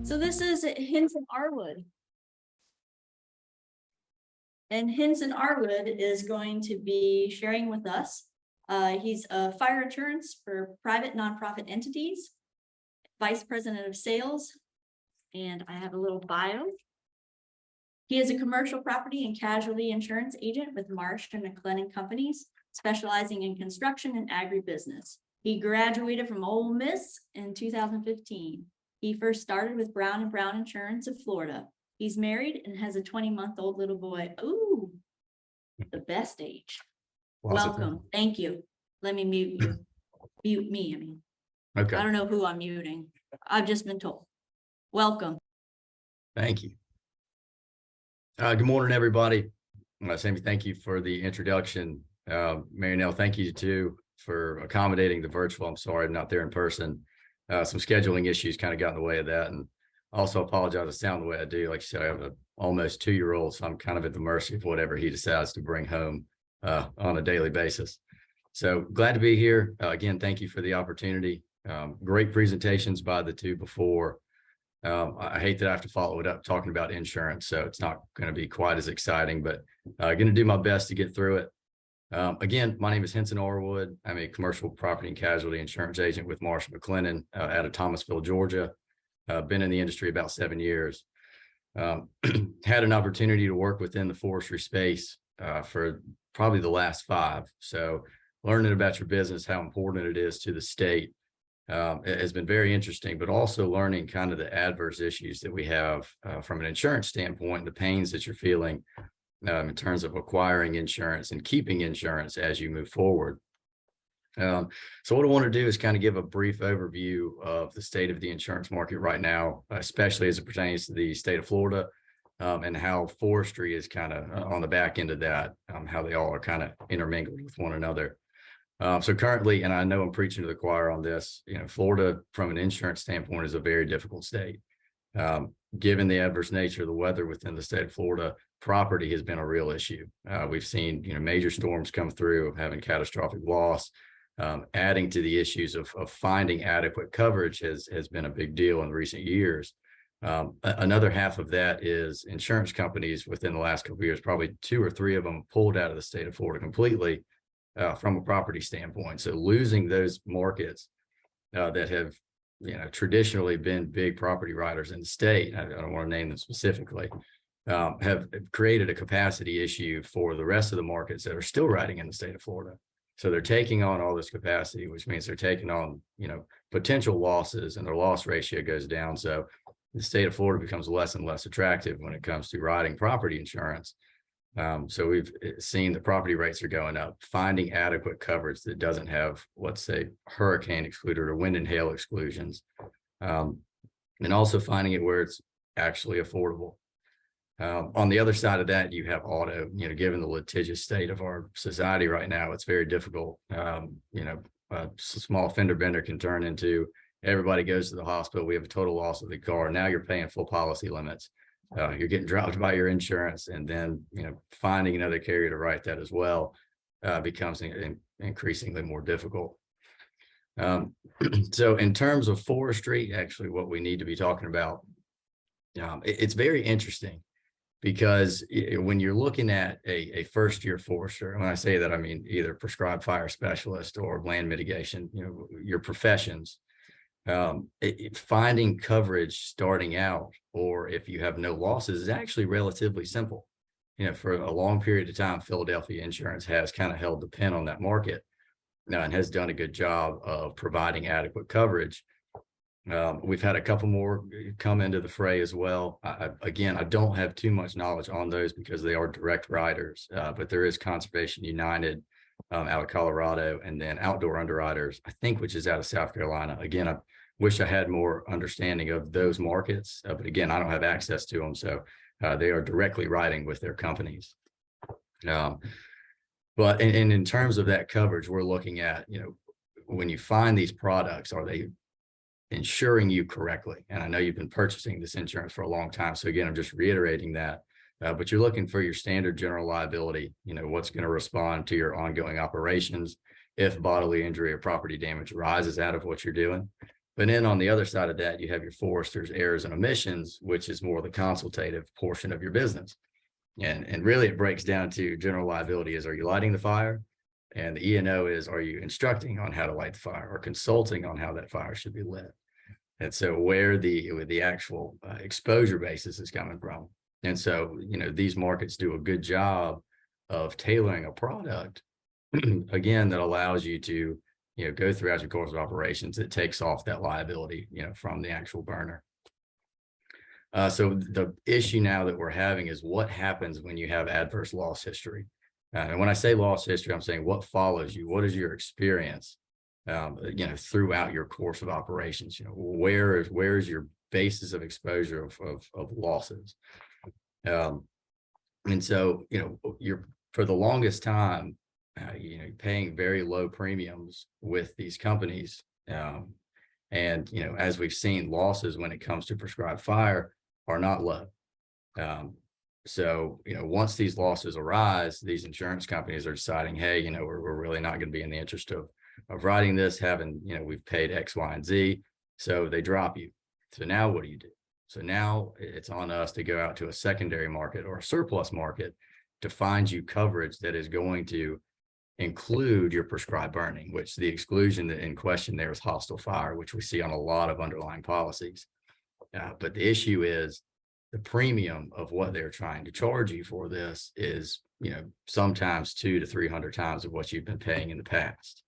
So this is Hinson Arwood. And Hinson Arwood is going to be sharing with us. He's a fire insurance for private nonprofit entities, vice president of sales, and I have a little bio. He is a commercial property and casualty insurance agent with Marsh and McLennan Companies, specializing in construction and agribusiness. He graduated from Ole Miss in 2015. He first started with Brown & Brown Insurance of Florida. He's married and has a 20-month-old little boy. Ooh, the best age. Welcome. Thank you. Let me mute you. Mute me, I mean. Okay. I don't know who I'm muting. I've just been told. Welcome. Thank you. Good morning, everybody. Sammy, thank you for the introduction. Marinelle, thank you too for accommodating the virtual. I'm sorry I'm not there in person. Some scheduling issues kind of got in the way of that. And also apologize to sound the way I do. Like you said, I have an almost 2-year-old, so I'm kind of at the mercy of whatever he decides to bring home on a daily basis. So glad to be here. Again, thank you for the opportunity. Great presentations by the two before. I hate that I have to follow it up talking about insurance, so it's not going to be quite as exciting, but going to do my best to get through it. Again, my name is Hinson Arwood. I'm a commercial property and casualty insurance agent with Marsh McLennan out of Thomasville, Georgia. Been in the industry about 7 years. Had an opportunity to work within the forestry space for probably the last 5. So learning about your business, how important it is to the state, it has been very interesting, but also learning kind of the adverse issues that we have from an insurance standpoint, the pains that you're feeling in terms of acquiring insurance and keeping insurance as you move forward. So what I want to do is kind of give a brief overview of the state of the insurance market right now, especially as it pertains to the state of Florida, and how forestry is kind of on the back end of that, how they all are kind of intermingled with one another. So currently, and I know I'm preaching to the choir on this, Florida from an insurance standpoint is a very difficult state. Given the adverse nature of the weather within the state of Florida, property has been a real issue. We've seen, major storms come through, having catastrophic loss. Adding to the issues of finding adequate coverage has been a big deal in recent years. Another half of that is insurance companies within the last couple of years, probably 2 or 3 of them pulled out of the state of Florida completely from a property standpoint. So losing those markets that have traditionally been big property writers in the state, I don't want to name them specifically, have created a capacity issue for the rest of the markets that are still writing in the state of Florida. So they're taking on all this capacity, which means they're taking on, potential losses, and their loss ratio goes down. So the state of Florida becomes less and less attractive when it comes to writing property insurance. So we've seen the property rates are going up, finding adequate coverage that doesn't have, let's say, hurricane excluded or wind and hail exclusions, and also finding it where it's actually affordable. On the other side of that, you have auto. Given the litigious state of our society right now, it's very difficult. A small fender bender can turn into everybody goes to the hospital. We have a total loss of the car. Now you're paying full policy limits. You're getting dropped by your insurance, and then finding another carrier to write that as becomes increasingly more difficult. So in terms of forestry, actually, what we need to be talking about, it's very interesting. Because when you're looking at a first-year forester, and when I say that, I mean either prescribed fire specialist or land mitigation, your professions, finding coverage starting out, or if you have no losses, is actually relatively simple. For a long period of time, Philadelphia Insurance has kind of held the pen on that market and has done a good job of providing adequate coverage. We've had a couple more come into the fray as well. Again, I don't have too much knowledge on those because they are direct writers, but there is Conservation United out of Colorado, and then Outdoor Underwriters, I think, which is out of South Carolina. Again, I wish I had more understanding of those markets, but again, I don't have access to them, so they are directly writing with their companies. But in terms of that coverage, we're looking at, when you find these products, are they insuring you correctly? And I know you've been purchasing this insurance for a long time. So again, I'm just reiterating that, but you're looking for your standard general liability, what's going to respond to your ongoing operations if bodily injury or property damage arises out of what you're doing. But then on the other side of that, you have your foresters, errors and omissions, which is more the consultative portion of your business. And really it breaks down to general liability is, are you lighting the fire? And the E&O is, are you instructing on how to light the fire or consulting on how that fire should be lit? And so where the actual exposure basis is coming from. And so, these markets do a good job of tailoring a product, again, that allows you to, go throughout your course of operations. It takes off that liability, from the actual burner. So the issue now that we're having is what happens when you have adverse loss history. And when I say loss history, I'm saying what follows you. What is your experience, throughout your course of operations? Where is your basis of exposure of losses? And so, you're for the longest time, paying very low premiums with these companies. And, as we've seen, losses when it comes to prescribed fire are not low. So, once these losses arise, these insurance companies are deciding, hey, we're really not going to be in the interest of writing this, having, we've paid X, Y, and Z. So they drop you. So now what do you do? So now it's on us to go out to a secondary market or a surplus market to find you coverage that is going to include your prescribed burning, which the exclusion in question there is hostile fire, which we see on a lot of underlying policies. But the issue is the premium of what they're trying to charge you for this is, sometimes 200 to 300 times of what you've been paying in the past.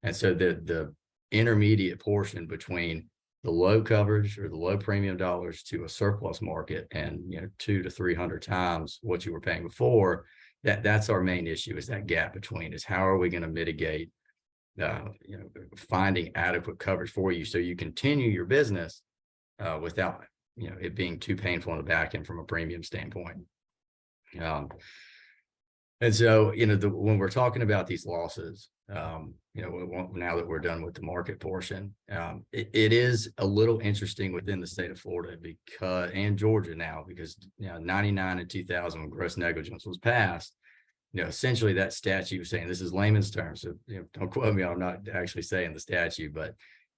And so the intermediate portion between the low coverage or the low premium dollars to a surplus market and, 200 to 300 times what you were paying before, that's our main issue, is that gap between, is how are we going to mitigate, finding adequate coverage for you so you continue your business without, it being too painful in the back end from a premium standpoint. And so, when we're talking about these losses, now that we're done with the market portion, it is a little interesting within the state of Florida and Georgia now, because 99 and 2000, when gross negligence was passed, essentially that statute was saying, this is layman's terms, so don't quote me, I'm not actually saying the statute, but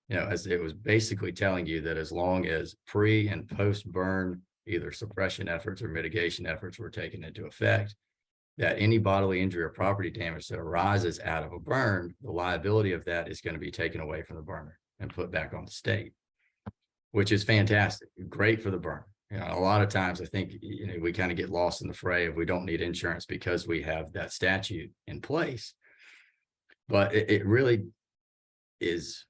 as it was basically telling you that as long as pre and post burn either suppression efforts or mitigation efforts were taken into effect, that any bodily injury or property damage that arises out of a burn, the liability of that is going to be taken away from the burner and put back on the state, which is fantastic. Great for the burner. A lot of times I think, we kind of get lost in the fray of we don't need insurance because we have that statute in place. But it really is,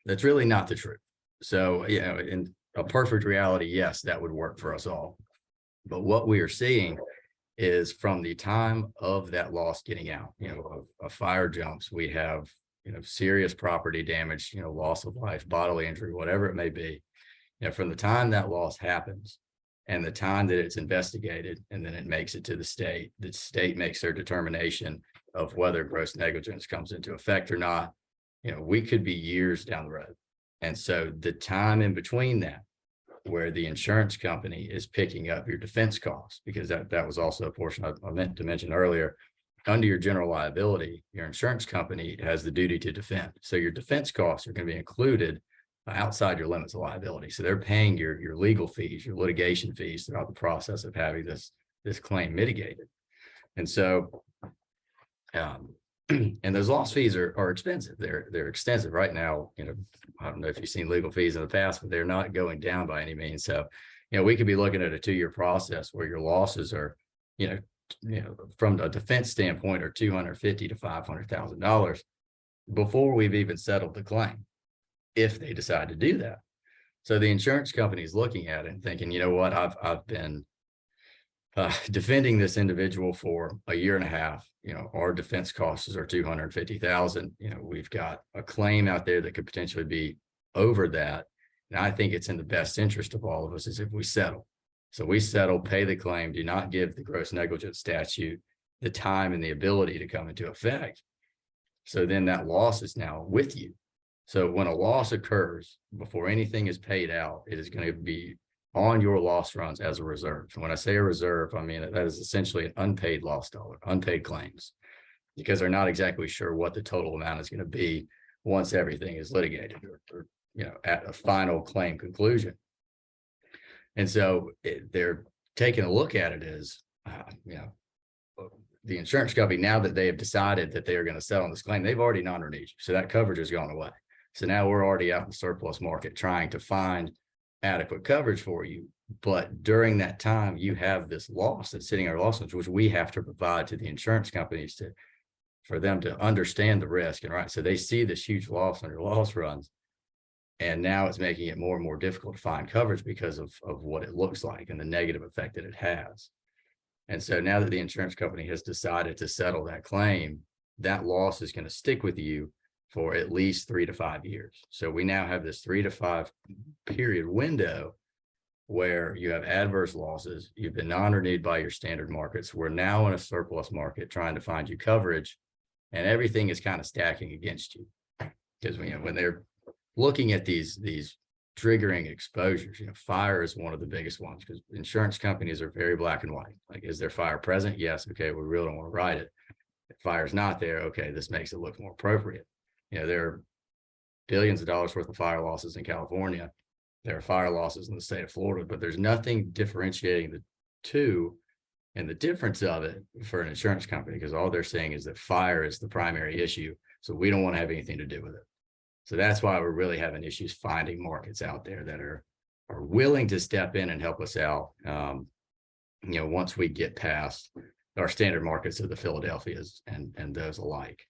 that's really not the truth. So, in a perfect reality, yes, that would work for us all. But what we are seeing is from the time of that loss getting out, a fire jumps, we have, serious property damage, loss of life, bodily injury, whatever it may be. From the time that loss happens and the time that it's investigated, and then it makes it to the state makes their determination of whether gross negligence comes into effect or not. We could be years down the road. And so the time in between that, where the insurance company is picking up your defense costs, because that was also a portion I meant to mention earlier. Under your general liability, your insurance company has the duty to defend. So your defense costs are going to be included outside your limits of liability. So they're paying your legal fees, your litigation fees throughout the process of having this claim mitigated. And so, and those loss fees are expensive. They're extensive right now. I don't know if you've seen legal fees in the past, but they're not going down by any means. So, we could be looking at a 2-year process where your losses are, from a defense standpoint, are $250,000 to $500,000 before we've even settled the claim, if they decide to do that. So the insurance company is looking at it and thinking, what, I've been defending this individual for a year and a half. Our defense costs are $250,000. We've got a claim out there that could potentially be over that. And I think it's in the best interest of all of us is if we settle. So we settle, pay the claim, do not give the gross negligence statute the time and the ability to come into effect. So then that loss is now with you. So when a loss occurs, before anything is paid out, it is going to be on your loss runs as a reserve. And when I say a reserve, I mean that is essentially an unpaid loss dollar, unpaid claims, because they're not exactly sure what the total amount is going to be once everything is litigated or at a final claim conclusion. And so they're taking a look at it as, the insurance company, now that they have decided that they are going to settle on this claim, they've already non-renewed you. So that coverage has gone away. So now we're already out in the surplus market trying to find adequate coverage for you. But during that time, you have this loss that's sitting in our loss, which we have to provide to the insurance companies for them to understand the risk. And right, so they see this huge loss on your loss runs. And now it's making it more and more difficult to find coverage because of what it looks like and the negative effect that it has. And so now that the insurance company has decided to settle that claim, that loss is going to stick with you for at least 3 to 5 years. So we now have this 3 to 5 period window where you have adverse losses. You've been non-renewed by your standard markets. We're now in a surplus market trying to find you coverage, and everything is kind of stacking against you. Because when they're looking at these triggering exposures, fire is one of the biggest ones, because insurance companies are very black and white. Like, is there fire present? Yes. Okay, we really don't want to write it. If fire's not there, okay, this makes it look more appropriate. There are billions of dollars worth of fire losses in California. There are fire losses in the state of Florida, but there's nothing differentiating the two and the difference of it for an insurance company, because all they're saying is that fire is the primary issue. So we don't want to have anything to do with it. So that's why we're really having issues finding markets out there that are willing to step in and help us out. Once we get past our standard markets of the Philadelphias and those alike.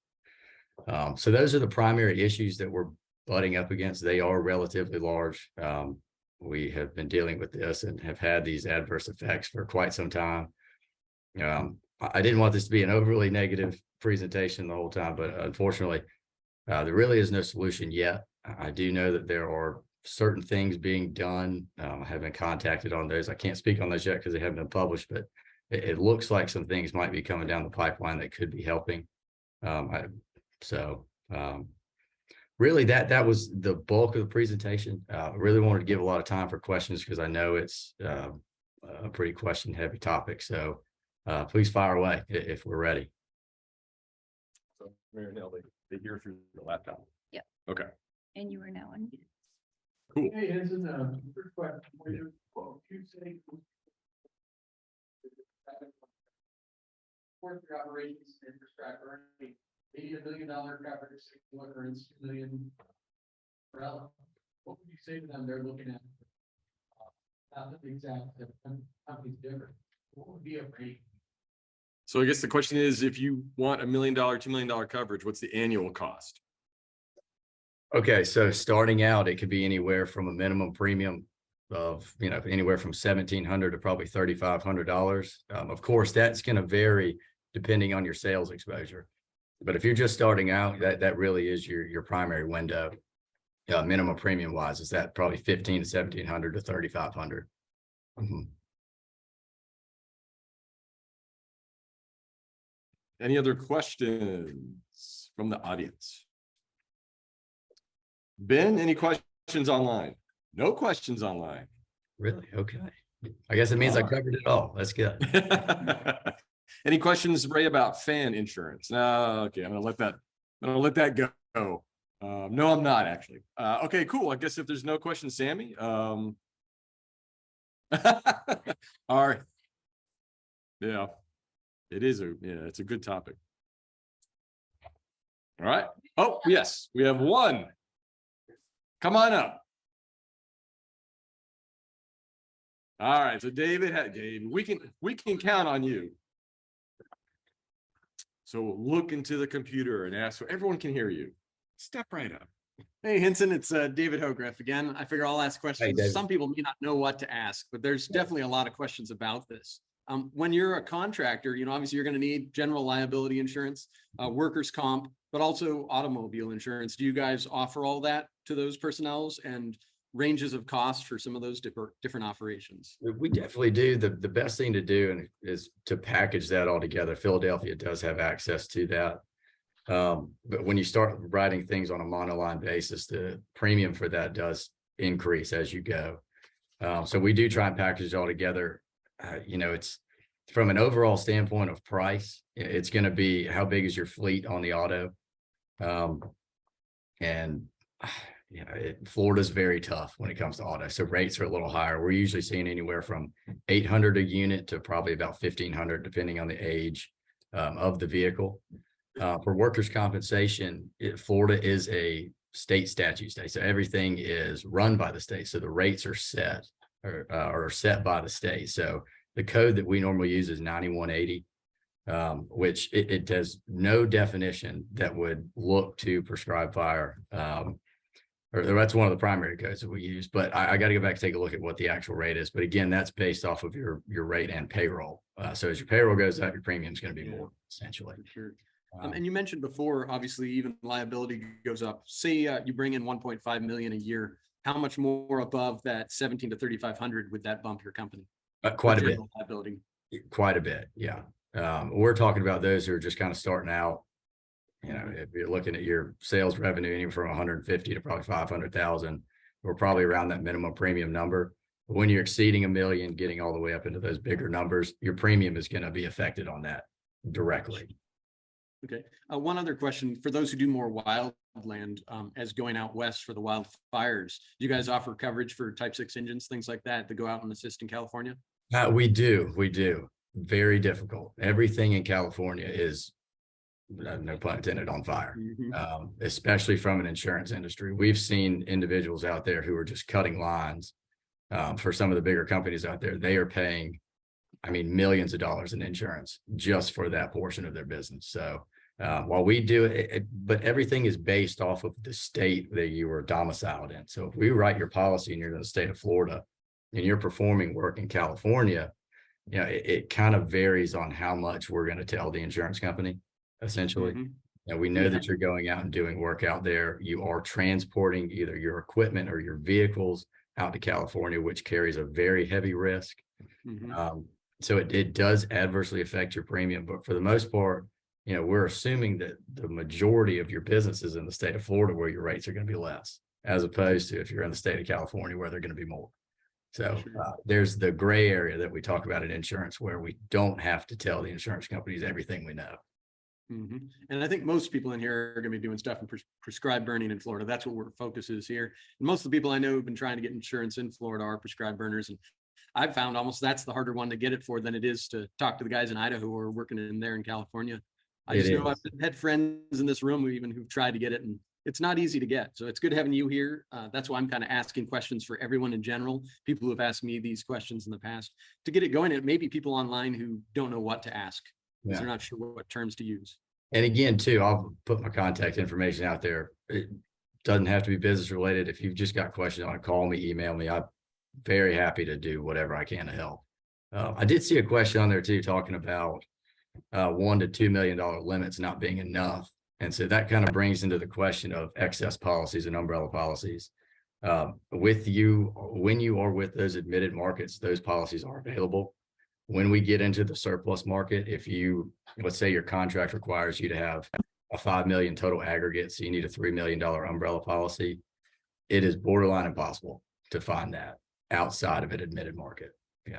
So those are the primary issues that we're butting up against. They are relatively large. We have been dealing with this and have had these adverse effects for quite some time. I didn't want this to be an overly negative presentation the whole time, but unfortunately, there really is no solution yet. I do know that there are certain things being done. I have been contacted on those. I can't speak on those yet because they haven't been published, but it looks like some things might be coming down the pipeline that could be helping. Really, that was the bulk of the presentation. I really wanted to give a lot of time for questions because I know it's a pretty question-heavy topic. So please fire away if we're ready. So, Mary Nell, they hear through the laptop. Yep. Okay. And you are now on. Cool. Hey, Hinson, first question for you. Well, you say for your operations infrastructure, maybe $1 million coverage, $6 million umbrella. What would you say to them? They're looking at not the exact company's different. What would be a rate? So I guess the question is, if you want $1 million, $2 million coverage, what's the annual cost? Okay, so starting out, it could be anywhere from a minimum premium of, anywhere from $1,700 to probably $3,500. Of course, that's going to vary depending on your sales exposure. But if you're just starting out, that really is your primary window. Minimum premium wise, is that probably $1,500 to $1,700 to $3,500. Mm-hmm. Any other questions from the audience? Ben, any questions online? No questions online. Really? Okay. I guess it means I covered it all. That's good. Any questions, Ray, about fan insurance? No, okay, I'm gonna let that go. No, I'm not actually. Okay, cool. I guess if there's no questions, Sammy. All right. Yeah, it's a good topic. All right. Oh, yes, we have one. Come on up. All right, so David, we can count on you. So look into the computer and ask so everyone can hear you. Step right up. Hey, Hinson, it's David Hogreff again. I figure I'll ask questions. Hey, some people may not know what to ask, but there's definitely a lot of questions about this. When you're a contractor, obviously you're going to need general liability insurance, workers' comp, but also automobile insurance. Do you guys offer all that to those personnels and ranges of cost for some of those different operations? We definitely do. The best thing to do is to package that all together. Philadelphia does have access to that. But when you start writing things on a monoline basis, the premium for that does increase as you go. So we do try and package it all together. It's from an overall standpoint of price, it's going to be how big is your fleet on the auto. And you know, Florida's very tough when it comes to auto. So rates are a little higher. We're usually seeing anywhere from 800 a unit to probably about 1,500, depending on the age of the vehicle. For workers' compensation, Florida is a state statute state. So everything is run by the state. So the rates are set or set by the state. So the code that we normally use is 9180. Which it does no definition that would look to prescribe fire. Or that's one of the primary codes that we use, but I got to go back and take a look at what the actual rate is. But again, that's based off of your rate and payroll. So as your payroll goes up, your premium is going to be more essentially. For sure. And you mentioned before, obviously, even liability goes up. Say you bring in 1.5 million a year. How much more above that 17 to 3,500 would that bump your company? Quite a bit. General liability. Quite a bit. Yeah. We're talking about those who are just kind of starting out. You know, if you're looking at your sales revenue anywhere from 150 to probably 500,000, we're probably around that minimum premium number. But when you're exceeding $1 million, getting all the way up into those bigger numbers, your premium is going to be affected on that directly. Okay. One other question for those who do more wildland, as going out west for the wildfires, do you guys offer coverage for Type 6 engines, things like that, to go out and assist in California? We do. Very difficult. Everything in California is, no pun intended, on fire, especially from an insurance industry. We've seen individuals out there who are just cutting lines for some of the bigger companies out there. They are paying, I mean, millions of dollars in insurance just for that portion of their business. So while we do it, but everything is based off of the state that you are domiciled in. So if we write your policy and you're in the state of Florida and you're performing work in California, you know, it kind of varies on how much we're going to tell the insurance company, essentially. And we know that you're going out and doing work out there. You are transporting either your equipment or your vehicles out to California, which carries a very heavy risk. So it does adversely affect your premium. But for the most part, you know, we're assuming that the majority of your business is in the state of Florida, where your rates are going to be less, as opposed to if you're in the state of California, where they're going to be more. So there's the gray area that we talk about in insurance, where we don't have to tell the insurance companies everything we know. And I think most people in here are going to be doing stuff in prescribed burning in Florida. That's what our focus is here. And most of the people I know who've been trying to get insurance in Florida are prescribed burners. And I've found almost that's the harder one to get it for than it is to talk to the guys in Idaho who are working in there in California. I just know I've had friends in this room who've tried to get it, and it's not easy to get. So it's good having you here. That's why I'm kind of asking questions for everyone in general, people who have asked me these questions in the past, to get it going. It may be people online who don't know what to ask. Yeah. They're not sure what terms to use. And again, too, I'll put my contact information out there. It doesn't have to be business related. If you've just got questions on it, call me, email me. I'm very happy to do whatever I can to help. I did see a question on there too, talking about $1 to $2 million limits not being enough. And so that kind of brings into the question of excess policies and umbrella policies. With you, when you are with those admitted markets, those policies are available. When we get into the surplus market, if you, let's say your contract requires you to have a 5 million total aggregate, so you need a $3 million umbrella policy, it is borderline impossible to find that outside of an admitted market. Yeah.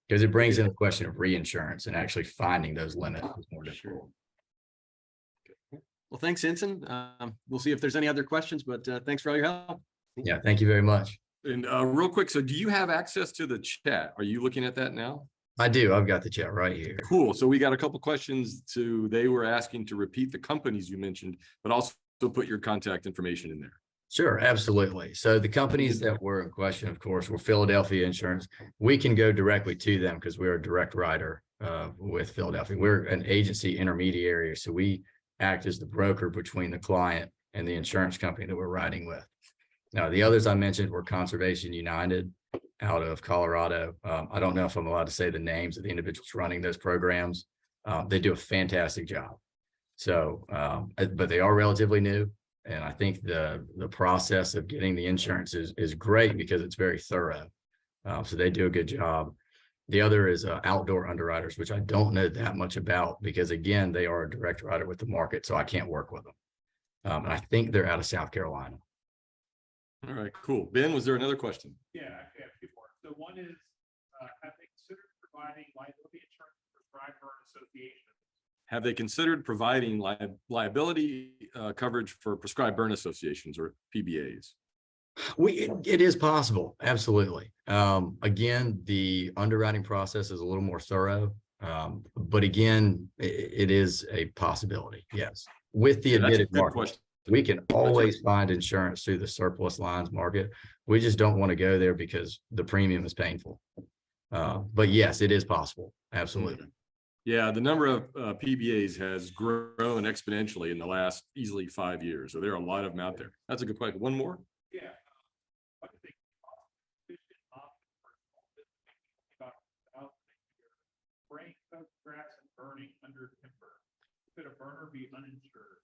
Because it brings in the question of reinsurance, and actually finding those limits is more difficult. Well, thanks, Hinson. We'll see if there's any other questions, but thanks for all your help. Yeah, thank you very much. And real quick, so do you have access to the chat? Are you looking at that now? I do. I've got the chat right here. Cool. So we got a couple questions they were asking to repeat the companies you mentioned, but also put your contact information in there. Sure, absolutely. So the companies that were in question, of course, were Philadelphia Insurance. We can go directly to them because we're a direct writer with Philadelphia. We're an agency intermediary, so we act as the broker between the client and the insurance company that we're writing with. Now, the others I mentioned were Conservation United out of Colorado. I don't know if I'm allowed to say the names of the individuals running those programs. They do a fantastic job. So, but they are relatively new. And I think the process of getting the insurance is great because it's very thorough. So they do a good job. The other is Outdoor Underwriters, which I don't know that much about because, again, they are a direct writer with the market, so I can't work with them. And I think they're out of South Carolina. All right, cool. Ben, was there another question? Yeah, actually I have two more. So one is, have they considered providing liability insurance for prescribed burn associations? have they considered providing liability coverage for prescribed burn associations or PBAs? It is possible, absolutely. Again, the underwriting process is a little more thorough. But again, it is a possibility, yes. With the Yeah, that's a admitted good market, question. we can always find insurance through the surplus lines market. We just don't want to go there because the premium is painful. But yes, it is possible, absolutely. Yeah, the number of PBAs has grown exponentially in the last easily 5 years. So there are a lot of them out there. That's a good question. One more? Yeah. I think efficient option for small business about spraying cover grass and burning under timber. Could a burner be uninsured?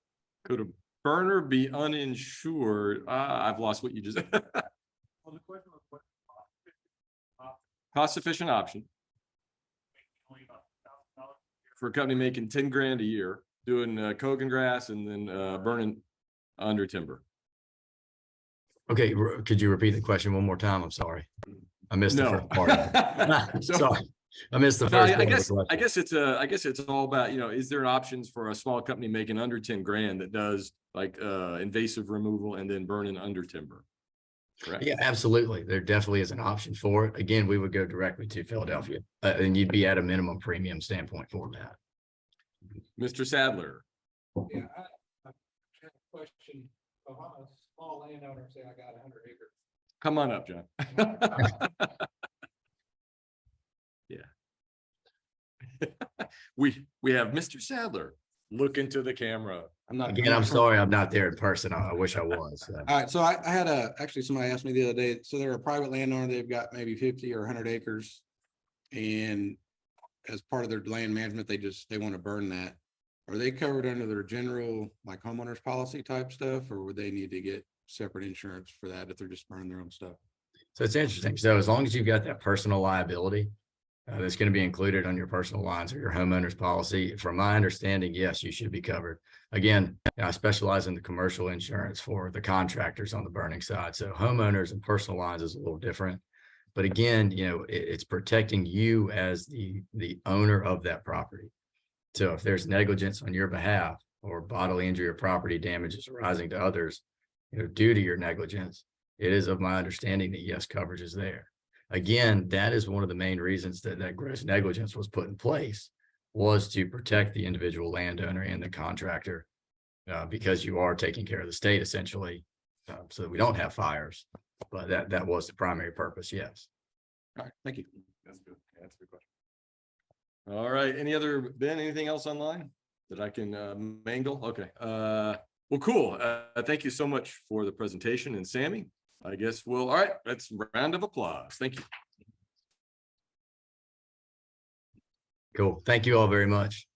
Could a burner be uninsured? I've lost what you just said. Well, the question was what Cost efficient option only about $1,000 for a company making 10 grand a year, doing Kogan grass and then burning under timber. Okay, could you repeat the question one more time? I'm sorry. I missed the No. first part. So- Sorry, I missed the No, first I part of the guess, question. I guess it's all about, is there options for a small company making under 10 grand that does like invasive removal and then burning under timber? Correct? Yeah, absolutely. There definitely is an option for it. Again, we would go directly to Philadelphia and you'd be at a minimum premium standpoint for that. Mr. Sadler. Yeah, I have a question. So I'm a small landowner, say I got 100 acres. Come on up, John. Yeah. We have Mr. Sadler. Look into the camera. Again, I'm sorry, I'm not there in person. I wish I was. All right, so I had actually somebody asked me the other day, so they're a private landowner, they've got maybe 50 or 100 acres. And as part of their land management, they want to burn that. Are they covered under their general, like homeowners policy type stuff, or would they need to get separate insurance for that if they're just burning their own stuff? So it's interesting. So as long as you've got that personal liability, that's going to be included on your personal lines or your homeowner's policy. From my understanding, yes, you should be covered. Again, I specialize in the commercial insurance for the contractors on the burning side. So homeowners and personal lines is a little different. But again, it's protecting you as the owner of that property. So if there's negligence on your behalf or bodily injury or property damages arising to others, due to your negligence, it is of my understanding that yes, coverage is there. Again, that is one of the main reasons that gross negligence was put in place, was to protect the individual landowner and the contractor, because you are taking care of the state essentially, so that we don't have fires. But that was the primary purpose. Yes. All right, thank you. That's good. Yeah, that's a good question. All right. Ben, anything else online that I can mangle? Okay. Well, cool. Thank you so much for the presentation. And Sammy, I guess all right, that's a round of applause. Thank you. Cool. Thank you all very much.